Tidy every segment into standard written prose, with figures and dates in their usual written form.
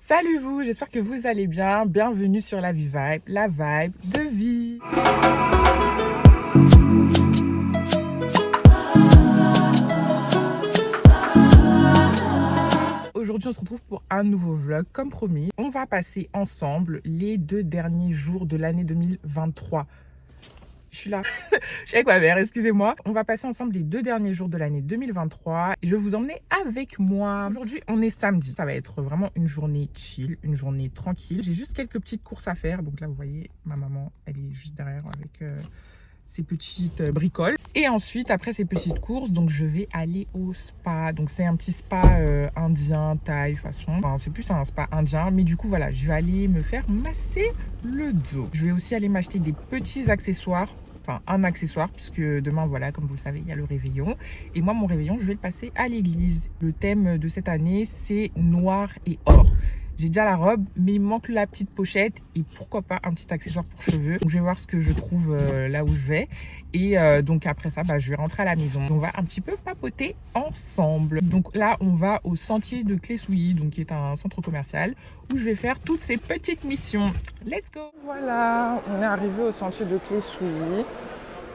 Salut vous, j'espère que vous allez bien. Bienvenue sur la vie vibe, la vibe de vie. Aujourd'hui, on se retrouve pour un nouveau vlog. Comme promis, on va passer ensemble les 2 derniers jours de l'année 2023. Je suis là, je suis avec ma mère, excusez-moi. On va passer ensemble les 2 derniers jours de l'année 2023 et je vais vous emmener avec moi. Aujourd'hui, on est samedi. Ça va être vraiment une journée chill, une journée tranquille. J'ai juste quelques petites courses à faire. Donc là, vous voyez, ma maman, elle est juste derrière avec ses petites bricoles. Et ensuite, après ces petites courses, donc je vais aller au spa. Donc c'est un petit spa indien, thaï, façon. Enfin, c'est plus un spa indien. Mais du coup, voilà, je vais aller me faire masser le dos. Je vais aussi aller m'acheter des petits accessoires. Enfin, un accessoire, puisque demain, voilà, comme vous le savez, il y a le réveillon. Et moi, mon réveillon, je vais le passer à l'église. Le thème de cette année, c'est noir et or. J'ai déjà la robe, mais il me manque la petite pochette et pourquoi pas un petit accessoire pour cheveux. Donc, je vais voir ce que je trouve là où je vais. Et donc après ça, je vais rentrer à la maison. On va un petit peu papoter ensemble. Donc là, on va au sentier de Clé-Souilly, donc qui est un centre commercial, où je vais faire toutes ces petites missions. Let's go! Voilà, on est arrivé au sentier de Clé-Souilly.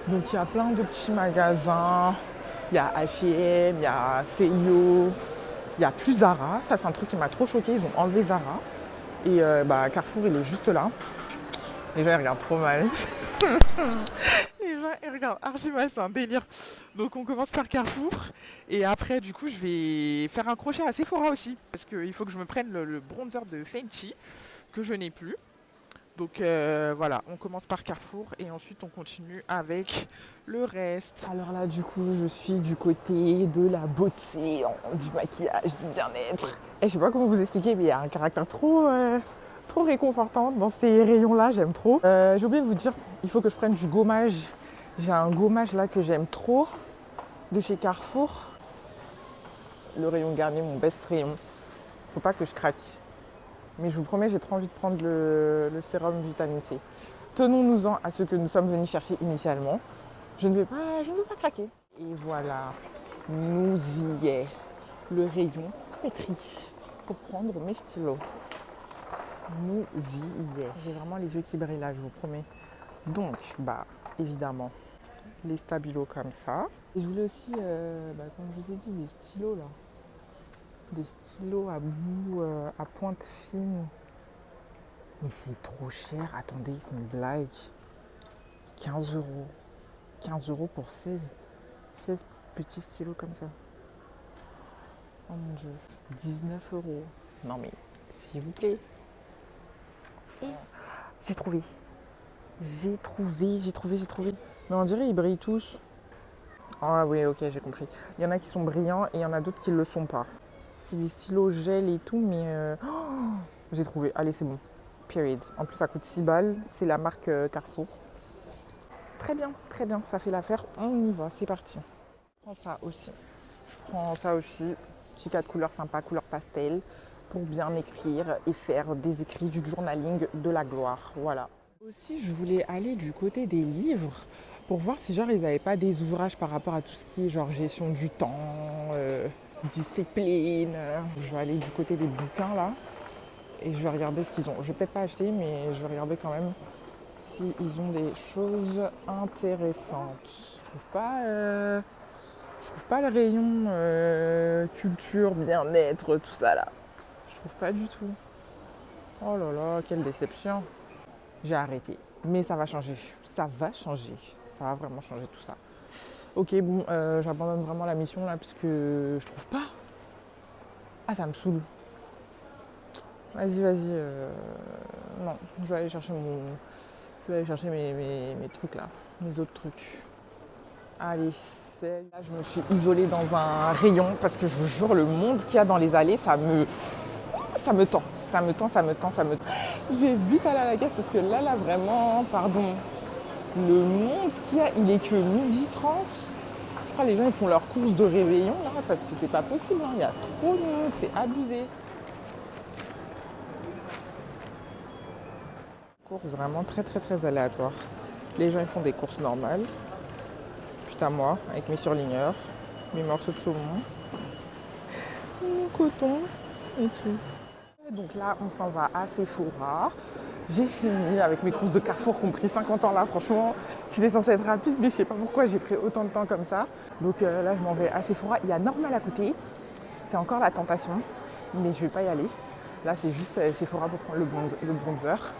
Donc il y a plein de petits magasins. Il y a H&M, il y a Seyo. Il n'y a plus Zara, ça c'est un truc qui m'a trop choqué, ils ont enlevé Zara. Et Carrefour il est juste là. Les gens ils regardent trop mal. Les gens ils regardent archi mal, c'est un délire. Donc on commence par Carrefour. Et après du coup je vais faire un crochet à Sephora aussi. Parce qu'il faut que je me prenne le bronzer de Fenty que je n'ai plus. Donc voilà, on commence par Carrefour et ensuite on continue avec le reste. Alors là du coup je suis du côté de la beauté, du maquillage, du bien-être. Et je sais pas comment vous expliquer, mais il y a un caractère trop réconfortant dans ces rayons là, j'aime trop. J'ai oublié de vous dire, il faut que je prenne du gommage. J'ai un gommage là que j'aime trop de chez Carrefour. Le rayon Garnier, mon best rayon. Faut pas que je craque. Mais je vous promets, j'ai trop envie de prendre le sérum vitamine C. Tenons-nous-en à ce que nous sommes venus chercher initialement. Je ne vais pas craquer. Et voilà, nous y est. Le rayon pétri pour prendre mes stylos. Nous y est. J'ai vraiment les yeux qui brillent là, je vous promets. Donc, évidemment, les stabilos comme ça. Et je voulais aussi, comme je vous ai dit, des stylos là. Des stylos à bout, à pointe fine. Mais c'est trop cher. Attendez, c'est une blague. 15 euros. 15 euros pour 16 petits stylos comme ça. Oh mon dieu. 19 euros. Non mais, s'il vous plaît. Et j'ai trouvé. J'ai trouvé. Mais on dirait ils brillent tous. Ah oui, ok, j'ai compris. Il y en a qui sont brillants et il y en a d'autres qui ne le sont pas. C'est des stylos gel et tout, mais j'ai trouvé. Allez, c'est bon. Period. En plus, ça coûte 6 balles. C'est la marque Carrefour. Très bien, ça fait l'affaire. On y va, c'est parti. Je prends ça aussi. Petit 4 couleurs sympa, couleur pastel, pour bien écrire et faire des écrits du journaling de la gloire. Voilà. Aussi, je voulais aller du côté des livres pour voir si ils n'avaient pas des ouvrages par rapport à tout ce qui est genre gestion du temps, discipline. Je vais aller du côté des bouquins là et je vais regarder ce qu'ils ont. Je vais peut-être pas acheter, mais je vais regarder quand même s'ils ont des choses intéressantes. Je trouve pas le rayon culture, bien-être, tout ça là. Je trouve pas du tout. Oh là là, quelle déception. J'ai arrêté. Mais ça va changer. Ça va vraiment changer tout ça. Ok, bon, j'abandonne vraiment la mission là parce que je trouve pas. Ah, ça me saoule. Vas-y. Non, je vais aller chercher mes trucs là. Mes autres trucs. Allez, là, je me suis isolée dans un rayon parce que je vous jure, le monde qu'il y a dans les allées, ça me tend. Je vais vite aller à la caisse parce que là, vraiment, pardon. Le monde qu'il y a, il est que 12h30. Je crois que les gens ils font leurs courses de réveillon là parce que c'est pas possible. Il y a trop de monde, c'est abusé. Courses vraiment très aléatoires. Les gens ils font des courses normales. Putain moi, avec mes surligneurs, mes morceaux de saumon, mon coton et tout. Donc là, on s'en va à Sephora. J'ai fini avec mes courses de Carrefour qui ont pris 50 ans là. Franchement, c'était censé être rapide, mais je sais pas pourquoi j'ai pris autant de temps comme ça. Donc là, je m'en vais à Sephora. Il y a Normal à côté. C'est encore la tentation, mais je vais pas y aller. Là, c'est juste Sephora pour prendre le bronzer.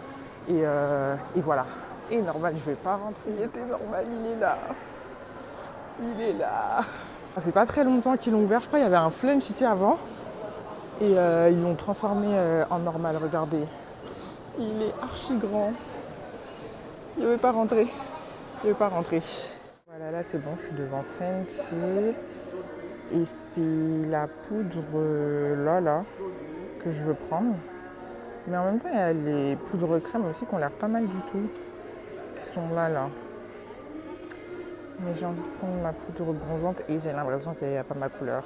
Et voilà. Et Normal, je vais pas rentrer. Il était Normal, il est là. Il est là. Ça fait pas très longtemps qu'ils l'ont ouvert. Je crois qu'il y avait un flunch ici avant. Et ils l'ont transformé en Normal, regardez. Il est archi grand. Il veut pas rentrer. Il veut pas rentrer. Voilà, là c'est bon, je suis devant Fenty. Et c'est la poudre là que je veux prendre. Mais en même temps, il y a les poudres crème aussi qui ont l'air pas mal du tout. Qui sont là. Mais j'ai envie de prendre ma poudre bronzante et j'ai l'impression qu'il n'y a pas ma couleur.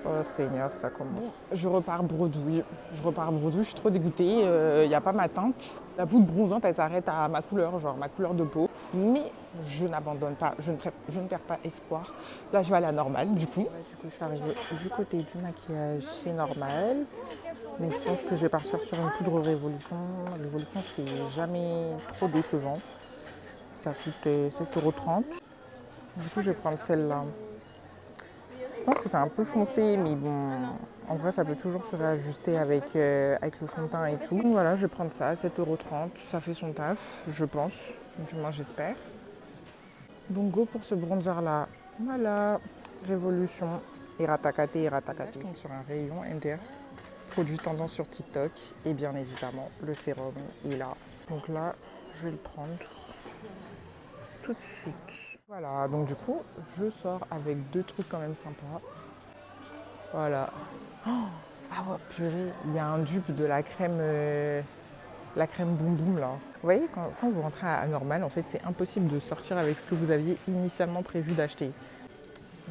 Oh Seigneur, ça commence. Je repars bredouille. Je suis trop dégoûtée. Il n'y a pas ma teinte. La poudre bronzante, elle s'arrête à ma couleur, genre ma couleur de peau. Mais je n'abandonne pas, je ne perds pas espoir. Là, je vais à la Normale, du coup. Du coup, je suis arrivée du côté du maquillage chez Normal. Donc, je pense que je vais partir sur une poudre Révolution. Révolution, c'est jamais trop décevant. Ça coûte 7,30 €. Du coup, je vais prendre celle-là. Je pense que c'est un peu foncé, mais bon, en vrai, ça peut toujours se réajuster avec le fond de teint et tout. Donc voilà, je vais prendre ça, 7,30 €. Ça fait son taf, je pense. Du moins, j'espère. Donc, go pour ce bronzer-là. Voilà, Révolution. Iratakate. Je tombe sur un rayon MDR. Produit tendance sur TikTok. Et bien évidemment, le sérum est là. Donc là, je vais le prendre tout de suite. Voilà, donc du coup, je sors avec deux trucs quand même sympas. Voilà. Oh, ah ouais, purée, il y a un dupe de la crème Boum Boum là. Vous voyez, quand vous rentrez à Normal, en fait, c'est impossible de sortir avec ce que vous aviez initialement prévu d'acheter.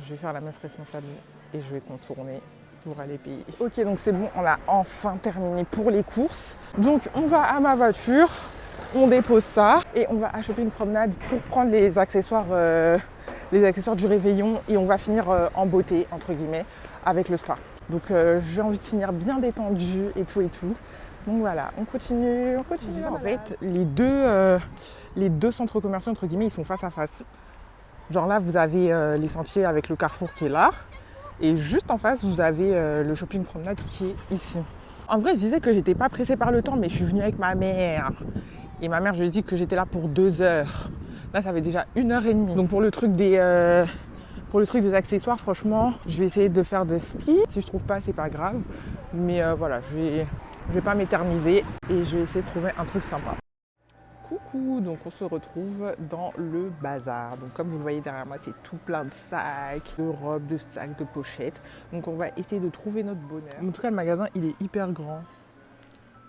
Je vais faire la meuf responsable et je vais contourner pour aller payer. Ok, donc c'est bon, on a enfin terminé pour les courses. Donc on va à ma voiture. On dépose ça et on va acheter une promenade pour prendre les accessoires du réveillon et on va finir en beauté, entre guillemets, avec le spa. Donc j'ai envie de finir bien détendue et tout. Donc voilà, on continue. En fait, les deux centres commerciaux, entre guillemets, ils sont face à face. Genre là, vous avez les sentiers avec le carrefour qui est là. Et juste en face, vous avez le shopping promenade qui est ici. En vrai, je disais que j'étais pas pressée par le temps, mais je suis venue avec ma mère. Et ma mère, je lui ai dit que j'étais là pour 2 heures. Là, ça fait déjà 1 h 30. Donc pour le truc des accessoires, franchement, je vais essayer de faire de ski. Si je trouve pas, c'est pas grave. Mais voilà, je vais pas m'éterniser et je vais essayer de trouver un truc sympa. Coucou, donc on se retrouve dans le bazar. Donc comme vous le voyez derrière moi, c'est tout plein de sacs, de robes, de sacs, de pochettes. Donc on va essayer de trouver notre bonheur. En tout cas, le magasin, il est hyper grand.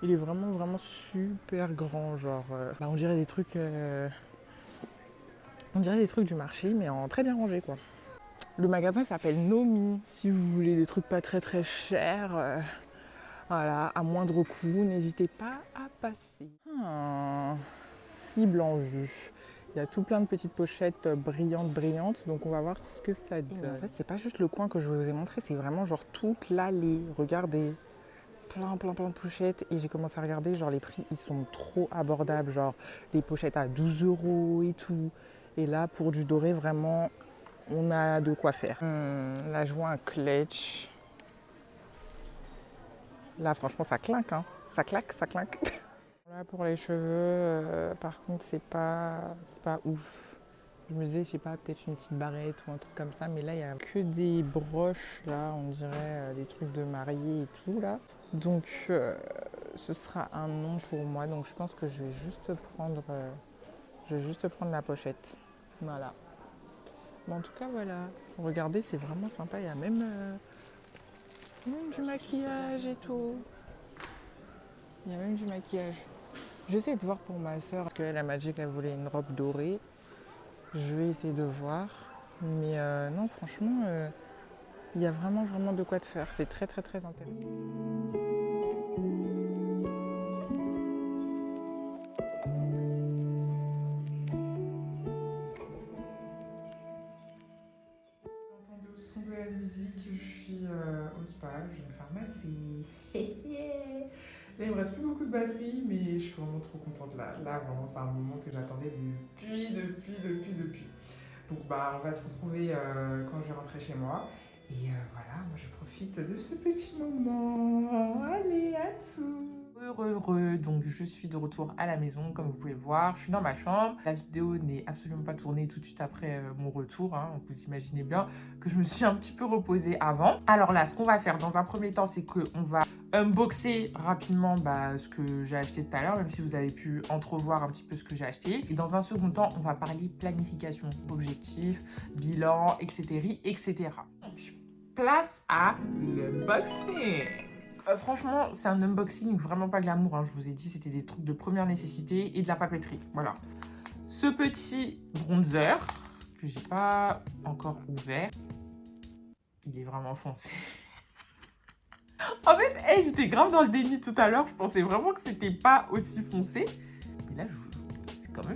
Il est vraiment super grand, genre on dirait des trucs du marché mais en très bien rangé quoi. Le magasin s'appelle Nomi. Si vous voulez des trucs pas très chers, voilà, à moindre coût, n'hésitez pas à passer. Cible en vue. Il y a tout plein de petites pochettes brillantes, donc on va voir ce que ça donne. En fait, c'est pas juste le coin que je vous ai montré, c'est vraiment genre toute l'allée. Regardez. Plein de pochettes et j'ai commencé à regarder, genre les prix ils sont trop abordables, genre des pochettes à 12 € et tout. Et là pour du doré vraiment on a de quoi faire. Là je vois un clutch. Là franchement ça clinque hein. Ça claque. Là pour les cheveux par contre c'est pas ouf. Je me disais, je sais pas, peut-être une petite barrette ou un truc comme ça, mais là, il n'y a que des broches, là, on dirait des trucs de mariée et tout, là. Donc, ce sera un non pour moi. Donc, je pense que je vais juste prendre la pochette. Voilà. Mais en tout cas, voilà. Regardez, c'est vraiment sympa. Il y a même du maquillage et tout. Il y a même du maquillage. J'essaie de voir pour ma soeur, parce qu'elle m'a dit qu'elle voulait une robe dorée. Je vais essayer de voir. Mais non, franchement, il y a vraiment de quoi te faire. C'est très intéressant. J'entendais au son de la musique, je suis au spa, je vais me faire masser. Là, il me reste plus beaucoup de batterie, mais je suis vraiment trop contente là. Là, vraiment, c'est un moment que j'attendais depuis. Donc, bah, on va se retrouver quand je vais rentrer chez moi. Et voilà, moi, je profite de ce petit moment. Allez, à tout. Heureux, donc je suis de retour à la maison, comme vous pouvez le voir. Je suis dans ma chambre. La vidéo n'est absolument pas tournée tout de suite après mon retour. Hein. Donc, vous imaginez bien que je me suis un petit peu reposée avant. Alors là, ce qu'on va faire dans un premier temps, c'est qu'on va unboxer rapidement ce que j'ai acheté tout à l'heure, même si vous avez pu entrevoir un petit peu ce que j'ai acheté. Et dans un second temps, on va parler planification, objectifs, bilan, etc. Donc, place à l'unboxing. Franchement, c'est un unboxing vraiment pas glamour. Hein. Je vous ai dit, c'était des trucs de première nécessité et de la papeterie. Voilà. Ce petit bronzer que j'ai pas encore ouvert, il est vraiment foncé. En fait, hey, j'étais grave dans le déni tout à l'heure. Je pensais vraiment que c'était pas aussi foncé. Mais là, c'est quand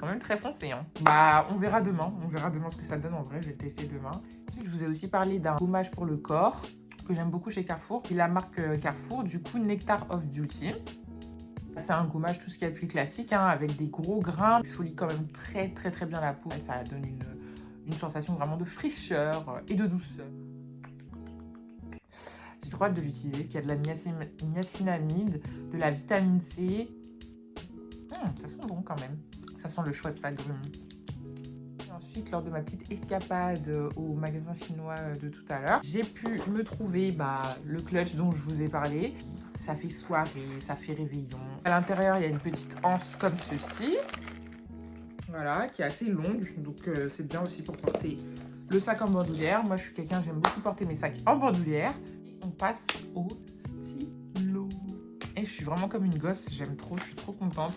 même très foncé. Hein. Bah, on verra demain. On verra demain ce que ça donne en vrai. Je vais le tester demain. Ensuite, je vous ai aussi parlé d'un gommage pour le corps que j'aime beaucoup chez Carrefour. C'est la marque Carrefour, du coup, Nectar of Beauty. C'est un gommage tout ce qu'il y a de plus classique, hein, avec des gros grains. Il exfolie quand même très bien la peau. Ça donne une sensation vraiment de fraîcheur et de douceur. J'ai trop hâte de l'utiliser, parce qu'il y a de la niacinamide, de la vitamine C. Ça sent bon quand même. Ça sent le chouette agrumes. Ensuite, lors de ma petite escapade au magasin chinois de tout à l'heure, j'ai pu me trouver le clutch dont je vous ai parlé. Ça fait soirée, ça fait réveillon. À l'intérieur, il y a une petite anse comme ceci. Voilà, qui est assez longue. Donc, c'est bien aussi pour porter le sac en bandoulière. Moi, je suis quelqu'un, j'aime beaucoup porter mes sacs en bandoulière. Et on passe au stylo. Et je suis vraiment comme une gosse, j'aime trop, je suis trop contente.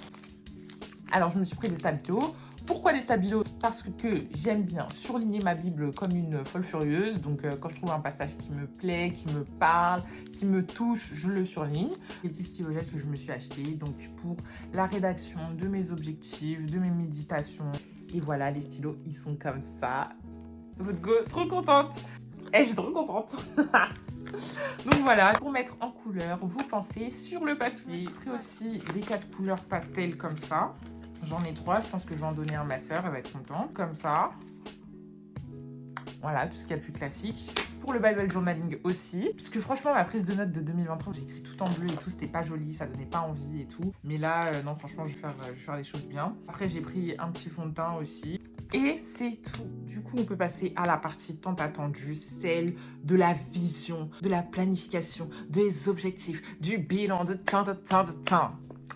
Alors, je me suis pris des stabilos. Pourquoi des stabilos? Parce que j'aime bien surligner ma Bible comme une folle furieuse. Donc, quand je trouve un passage qui me plaît, qui me parle, qui me touche, je le surligne. Les petits stylojettes que je me suis achetés, donc pour la rédaction de mes objectifs, de mes méditations. Et voilà, les stylos, ils sont comme ça. Votre go, trop contente. Et je suis trop contente. Donc voilà, pour mettre en couleur, vous pensez sur le papier. J'ai pris aussi des 4 couleurs pastel comme ça. J'en ai 3, je pense que je vais en donner un à ma soeur, elle va être contente. Comme ça. Voilà, tout ce qu'il y a de plus classique. Pour le Bible Journaling aussi. Parce que franchement, ma prise de notes de 2023, j'ai écrit tout en bleu et tout, c'était pas joli, ça donnait pas envie et tout. Mais là, non, franchement, je vais faire les choses bien. Après, j'ai pris un petit fond de teint aussi. Et c'est tout. Du coup, on peut passer à la partie tant attendue, celle de la vision, de la planification, des objectifs, du bilan, de temps.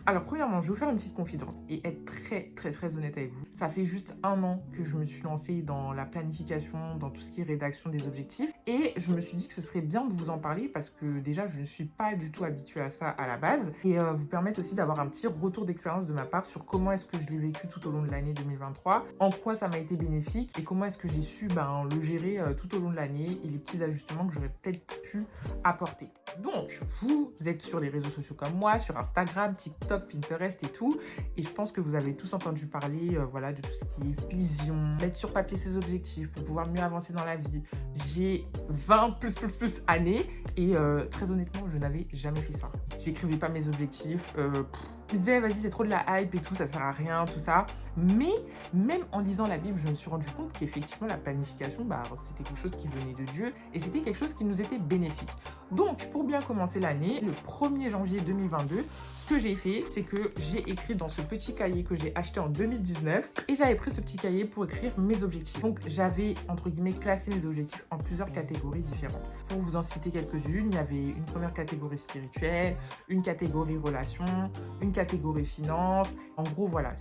Alors, premièrement, je vais vous faire une petite confidence et être très honnête avec vous. Ça fait juste 1 an que je me suis lancée dans la planification, dans tout ce qui est rédaction des objectifs. Et je me suis dit que ce serait bien de vous en parler parce que déjà, je ne suis pas du tout habituée à ça à la base. Et vous permettre aussi d'avoir un petit retour d'expérience de ma part sur comment est-ce que je l'ai vécu tout au long de l'année 2023, en quoi ça m'a été bénéfique et comment est-ce que j'ai su le gérer tout au long de l'année et les petits ajustements que j'aurais peut-être pu apporter. Donc, vous êtes sur les réseaux sociaux comme moi, sur Instagram, TikTok, Pinterest et tout. Et je pense que vous avez tous entendu parler de tout ce qui est vision, mettre sur papier ses objectifs pour pouvoir mieux avancer dans la vie. J'ai 20 plus années et très honnêtement, je n'avais jamais fait ça. J'écrivais pas mes objectifs. Je me disais, vas-y, c'est trop de la hype et tout, ça sert à rien, tout ça. Mais même en lisant la Bible, je me suis rendu compte qu'effectivement, la planification, c'était quelque chose qui venait de Dieu et c'était quelque chose qui nous était bénéfique. Donc, pour bien commencer l'année, le 1er janvier 2022, ce que j'ai fait, c'est que j'ai écrit dans ce petit cahier que j'ai acheté en 2019 et j'avais pris ce petit cahier pour écrire mes objectifs. Donc, j'avais, entre guillemets, classé mes objectifs en plusieurs catégories différentes. Pour vous en citer quelques-unes, il y avait une première catégorie spirituelle, une catégorie relations, une catégorie finance. En gros, voilà,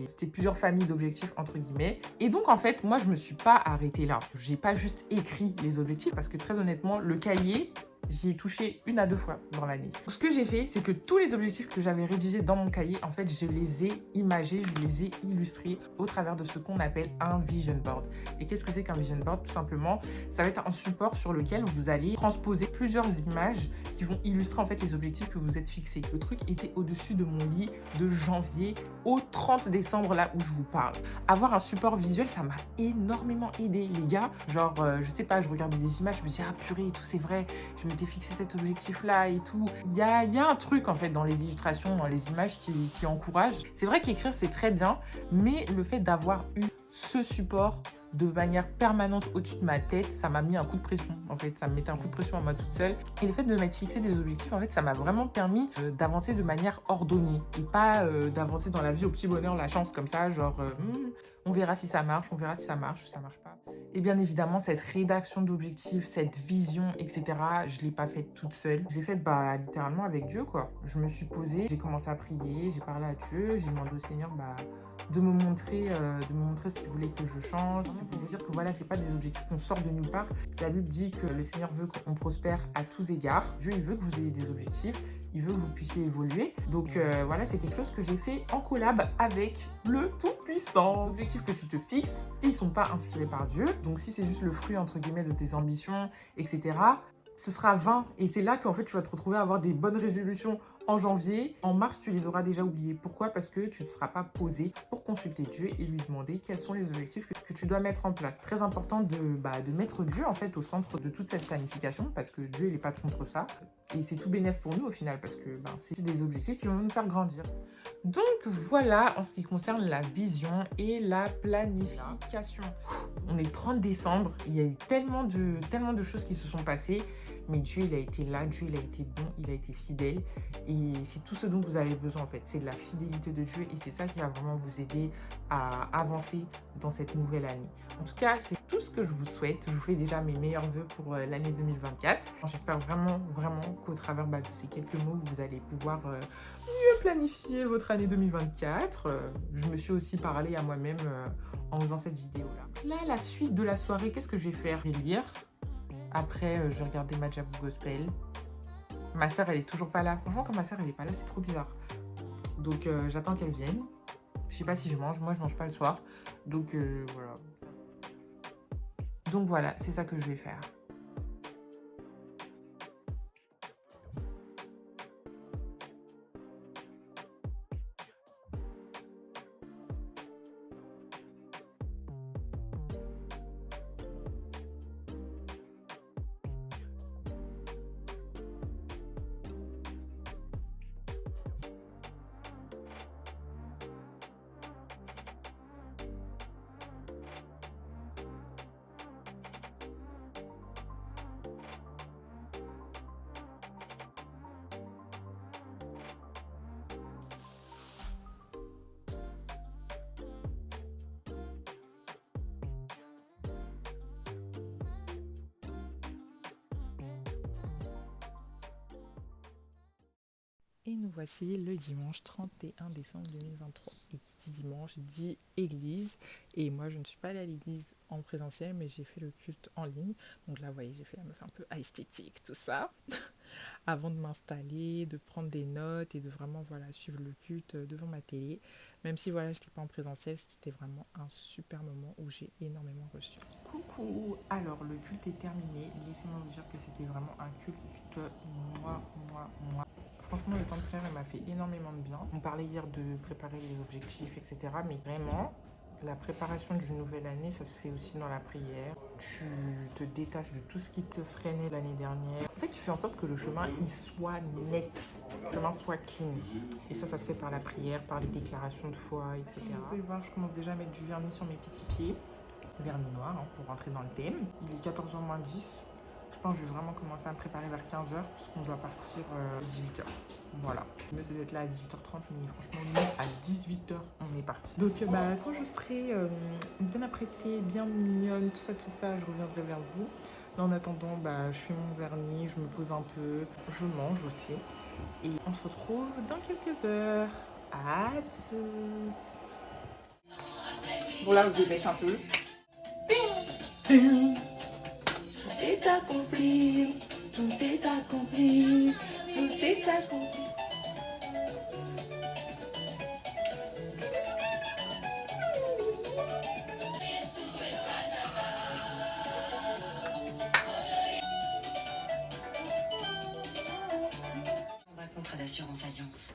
c'était plusieurs familles d'objectifs, entre guillemets. Et donc, en fait, moi, je me suis pas arrêtée là. J'ai pas juste écrit les objectifs parce que très honnêtement, le cahier, j'y ai touché 1 à 2 fois dans l'année. Ce que j'ai fait, c'est que tous les objectifs que j'avais rédigés dans mon cahier, en fait, je les ai imagés, je les ai illustrés au travers de ce qu'on appelle un vision board. Et qu'est-ce que c'est qu'un vision board? Tout simplement, ça va être un support sur lequel vous allez transposer plusieurs images qui vont illustrer en fait les objectifs que vous êtes fixés. Le truc était au-dessus de mon lit de janvier au 30 décembre, là où je vous parle. Avoir un support visuel, ça m'a énormément aidé, les gars. Genre, je sais pas, je regardais des images, je me disais, ah purée et tout, c'est vrai. Je t'es fixé cet objectif-là et tout. Il y a un truc en fait dans les illustrations, dans les images qui encourage. C'est vrai qu'écrire c'est très bien, mais le fait d'avoir eu ce support de manière permanente au-dessus de ma tête, ça m'a mis un coup de pression. En fait, ça me mettait un coup de pression à moi toute seule. Et le fait de m'être fixé des objectifs, en fait, ça m'a vraiment permis d'avancer de manière ordonnée et pas d'avancer dans la vie au petit bonheur, la chance comme ça, genre on verra si ça marche, on verra si ça marche ou si ça marche pas. Et bien évidemment, cette rédaction d'objectifs, cette vision, etc., je ne l'ai pas faite toute seule. Je l'ai faite littéralement avec Dieu, quoi. Je me suis posée, j'ai commencé à prier, j'ai parlé à Dieu, j'ai demandé au Seigneur de me montrer ce qu'il voulait que je change. Pour vous dire que voilà, c'est pas des objectifs qu'on sort de nulle part. La Bible dit que le Seigneur veut qu'on prospère à tous égards. Dieu, il veut que vous ayez des objectifs. Il veut que vous puissiez évoluer. Donc voilà, c'est quelque chose que j'ai fait en collab avec le Tout-Puissant. Les objectifs que tu te fixes, s'ils ne sont pas inspirés par Dieu, donc si c'est juste le fruit, entre guillemets, de tes ambitions, etc., ce sera vain. Et c'est là qu'en fait, tu vas te retrouver à avoir des bonnes résolutions en janvier. En mars, tu les auras déjà oubliées. Pourquoi? Parce que tu ne seras pas posé pour consulter Dieu et lui demander quels sont les objectifs que tu dois mettre en place. Très important de mettre Dieu en fait au centre de toute cette planification parce que Dieu, il n'est pas contre ça. Et c'est tout bénéf pour nous au final parce que c'est des objectifs qui vont nous faire grandir. Donc voilà en ce qui concerne la vision et la planification. On est 30 décembre, il y a eu tellement de choses qui se sont passées. Mais Dieu, il a été là, Dieu, il a été bon, il a été fidèle. Et c'est tout ce dont vous avez besoin, en fait. C'est de la fidélité de Dieu et c'est ça qui va vraiment vous aider à avancer dans cette nouvelle année. En tout cas, c'est tout ce que je vous souhaite. Je vous fais déjà mes meilleurs vœux pour l'année 2024. J'espère vraiment, vraiment qu'au travers de ces quelques mots, vous allez pouvoir mieux planifier votre année 2024. Je me suis aussi parlé à moi-même en faisant cette vidéo-là. Là, la suite de la soirée, qu'est-ce que je vais faire? Je vais lire. Après, je vais regarder Majabou Gospel. Ma soeur, elle est toujours pas là. Franchement, quand ma soeur, elle est pas là, c'est trop bizarre. Donc, j'attends qu'elle vienne. Je sais pas si je mange. Moi, je mange pas le soir. Donc, voilà. Donc, voilà, c'est ça que je vais faire. Et nous voici le dimanche 31 décembre 2023. Et qui dit dimanche dit église. Et moi, je ne suis pas allée à l'église en présentiel, mais j'ai fait le culte en ligne. Donc là, vous voyez, j'ai fait la meuf un peu esthétique, tout ça. Avant de m'installer, de prendre des notes et de vraiment suivre le culte devant ma télé. Même si je n'étais pas en présentiel, c'était vraiment un super moment où j'ai énormément reçu. Coucou. Alors, le culte est terminé. Laissez-moi vous dire que c'était vraiment un culte moi. Franchement, le temps de prière, il m'a fait énormément de bien. On parlait hier de préparer les objectifs, etc. Mais vraiment, la préparation d'une nouvelle année, ça se fait aussi dans la prière. Tu te détaches de tout ce qui te freinait l'année dernière. En fait, tu fais en sorte que le chemin, il soit net, que le chemin soit clean. Et ça se fait par la prière, par les déclarations de foi, etc. Vous pouvez voir, je commence déjà à mettre du vernis sur mes petits pieds. Vernis noir, pour rentrer dans le thème. Il est 14h moins 10. Je pense que je vais vraiment commencer à me préparer vers 15h parce qu'on doit partir à 18h. Voilà. Mieux c'est d'être là à 18h30, mais franchement, nous, à 18h, on est parti. Donc, quand je serai bien apprêtée, bien mignonne, tout ça, je reviendrai vers vous. Là, en attendant, je fais mon vernis, je me pose un peu, je mange aussi. Et on se retrouve dans quelques heures. À toutes. Bon, là, je dépêche un peu. Tout est accompli, tout est accompli, tout est accompli. Un contrat d'assurance Alliance.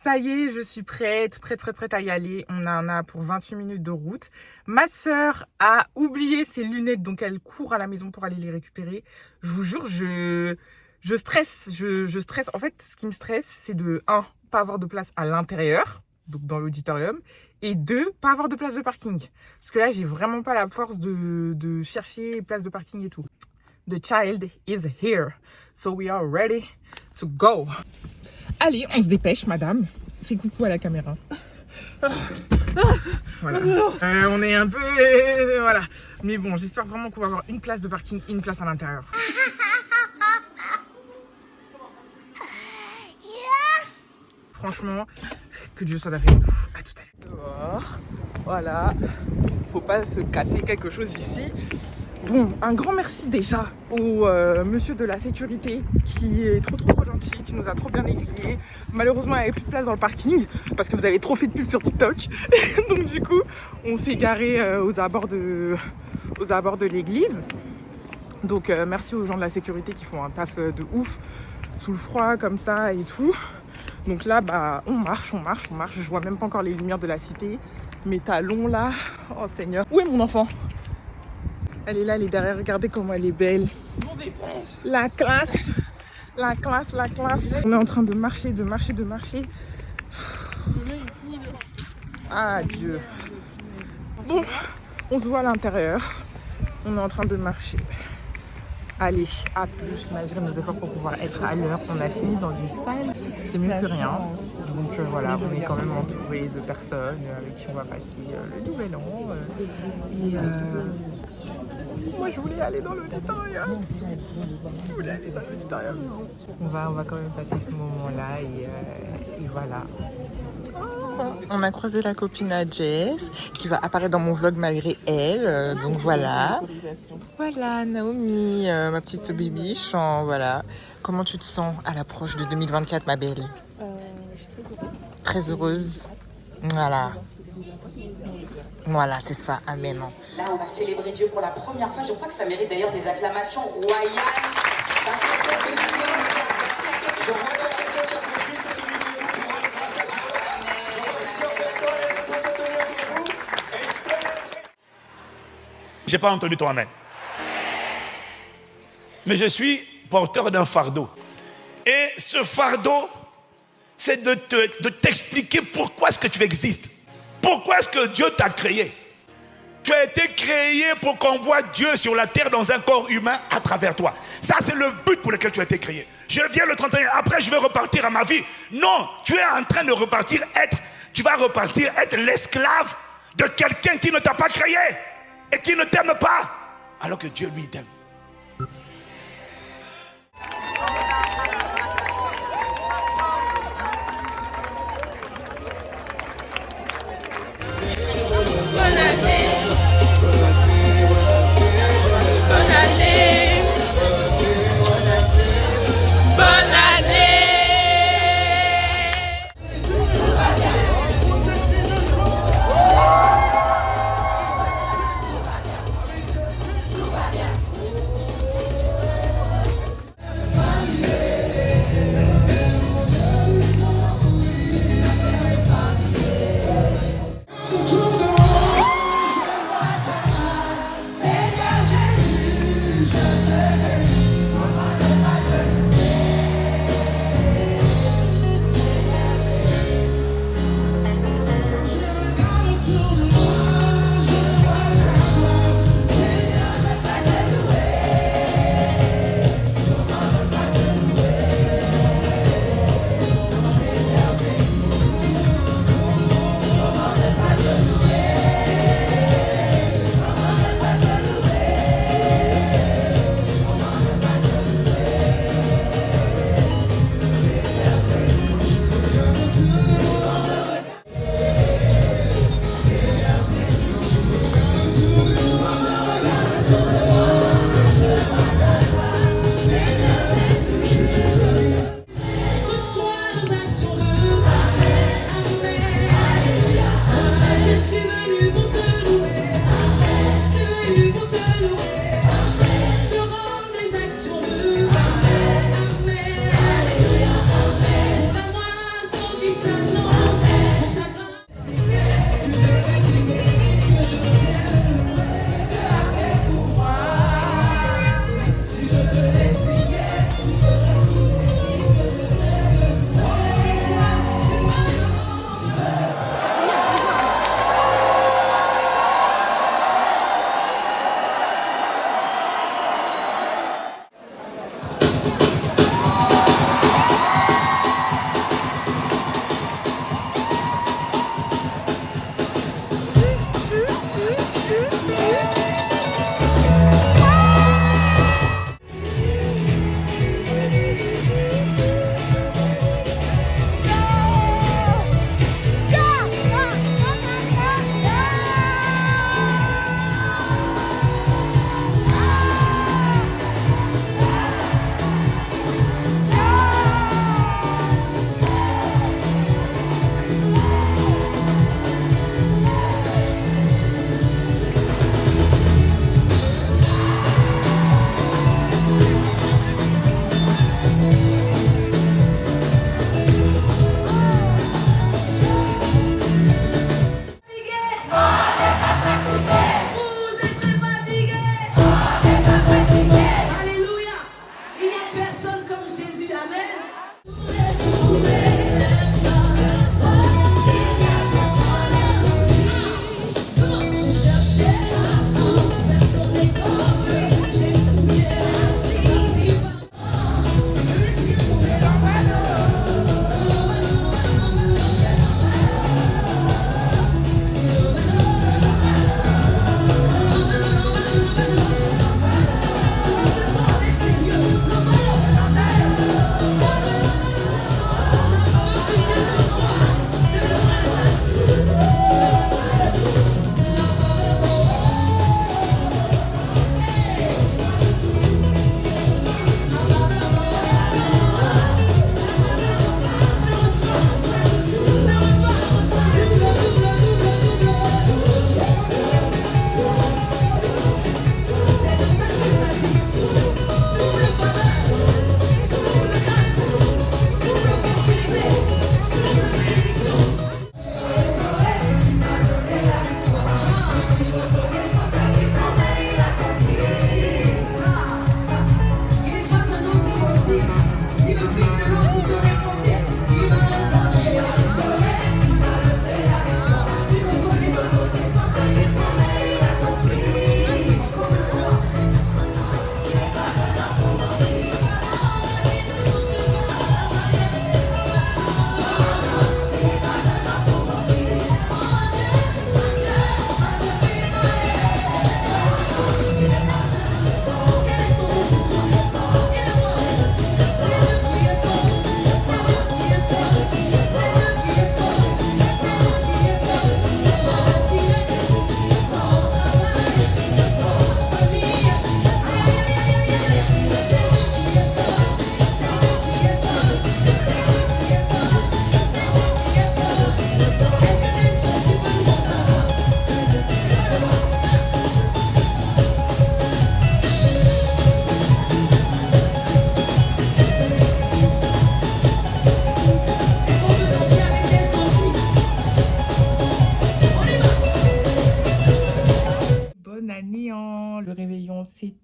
Ça y est, je suis prête à y aller. On en a pour 28 minutes de route. Ma sœur a oublié ses lunettes, donc elle court à la maison pour aller les récupérer. Je vous jure, je stresse. Je stresse. En fait, ce qui me stresse, c'est de 1, pas avoir de place à l'intérieur, donc dans l'auditorium, et 2, pas avoir de place de parking. Parce que là, j'ai vraiment pas la force de chercher place de parking et tout. The child is here, so we are ready to go. Allez, on se dépêche, madame. Fais coucou à la caméra. Voilà. On est un peu... voilà. Mais bon, j'espère vraiment qu'on va avoir une place de parking et une place à l'intérieur. Franchement, que Dieu soit avec nous. À tout à l'heure. Dehors. Voilà. Faut pas se casser quelque chose ici. Bon, un grand merci déjà au monsieur de la sécurité qui est trop gentil, qui nous a trop bien aiguillés. Malheureusement, il n'y avait plus de place dans le parking parce que vous avez trop fait de pub sur TikTok. Donc du coup, on s'est garé aux abords de l'église. Donc merci aux gens de la sécurité qui font un taf de ouf sous le froid comme ça et tout. Donc là, bah, on marche. Je vois même pas encore les lumières de la cité. Mes talons là, oh Seigneur. Où est mon enfant ? Elle est là, elle est derrière. Regardez comment elle est belle. La classe. On est en train de marcher. Ah Dieu. Bon, on se voit à l'intérieur. On est en train de marcher. Allez, à plus. Malgré nos efforts pour pouvoir être à l'heure, on a fini dans une salle. C'est mieux que rien. Donc voilà, on est quand même entouré de personnes avec qui on va passer le nouvel an. Moi, je voulais aller dans l'auditorium. On va quand même passer ce moment-là et voilà. On a croisé la copine à Jess qui va apparaître dans mon vlog malgré elle. Donc voilà. Voilà, Naomi, ma petite bibiche. Voilà. Comment tu te sens à l'approche de 2024, ma belle ? Je suis très heureuse. Très heureuse. Voilà. Voilà, c'est ça. Amen. Là, on va célébrer Dieu pour la première fois. Je crois que ça mérite d'ailleurs des acclamations royales. Parce que quelques années, on est versé à quelque chose. Je vois quelqu'un qui a compris cette unité debout pour rendre grâce à Dieu. Je vois plusieurs personnes, elles sont pour se tenir debout et célébrer. J'ai pas entendu ton amen. Mais je suis porteur d'un fardeau. Et ce fardeau, c'est de t'expliquer pourquoi est-ce que tu existes. Pourquoi est-ce que Dieu t'a créé? Tu as été créé pour qu'on voit Dieu sur la terre dans un corps humain à travers toi. Ça, c'est le but pour lequel tu as été créé. Je viens le 31, après je vais repartir à ma vie. Non, tu es en train de repartir tu vas repartir être l'esclave de quelqu'un qui ne t'a pas créé et qui ne t'aime pas, alors que Dieu lui t'aime.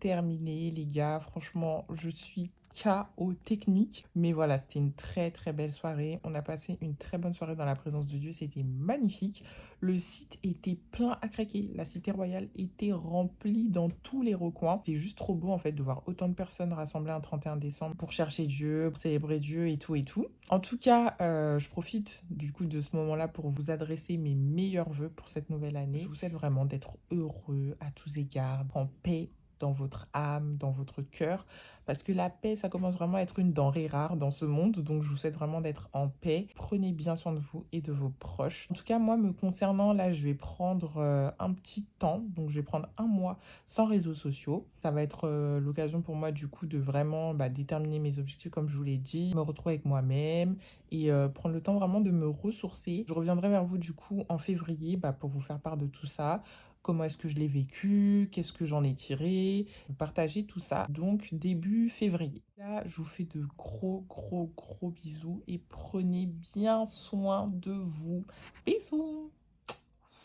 terminé, les gars. Franchement, je suis KO technique. Mais voilà, c'était une très très belle soirée. On a passé une très bonne soirée dans la présence de Dieu. C'était magnifique. Le site était plein à craquer. La cité royale était remplie dans tous les recoins. C'était juste trop beau en fait de voir autant de personnes rassemblées un 31 décembre pour chercher Dieu, pour célébrer Dieu et tout et tout. En tout cas, je profite du coup de ce moment-là pour vous adresser mes meilleurs vœux pour cette nouvelle année. Je vous souhaite vraiment d'être heureux à tous égards, en paix dans votre âme, dans votre cœur, parce que la paix, ça commence vraiment à être une denrée rare dans ce monde, donc je vous souhaite vraiment d'être en paix. Prenez bien soin de vous et de vos proches. En tout cas, moi, me concernant, là, je vais prendre un petit temps, donc je vais prendre un mois sans réseaux sociaux. Ça va être l'occasion pour moi, du coup, de vraiment déterminer mes objectifs, comme je vous l'ai dit, me retrouver avec moi-même et prendre le temps vraiment de me ressourcer. Je reviendrai vers vous, du coup, en février, pour vous faire part de tout ça. Comment est-ce que je l'ai vécu, qu'est-ce que j'en ai tiré, partager tout ça. Donc début février. Là, je vous fais de gros bisous et prenez bien soin de vous. Bisous.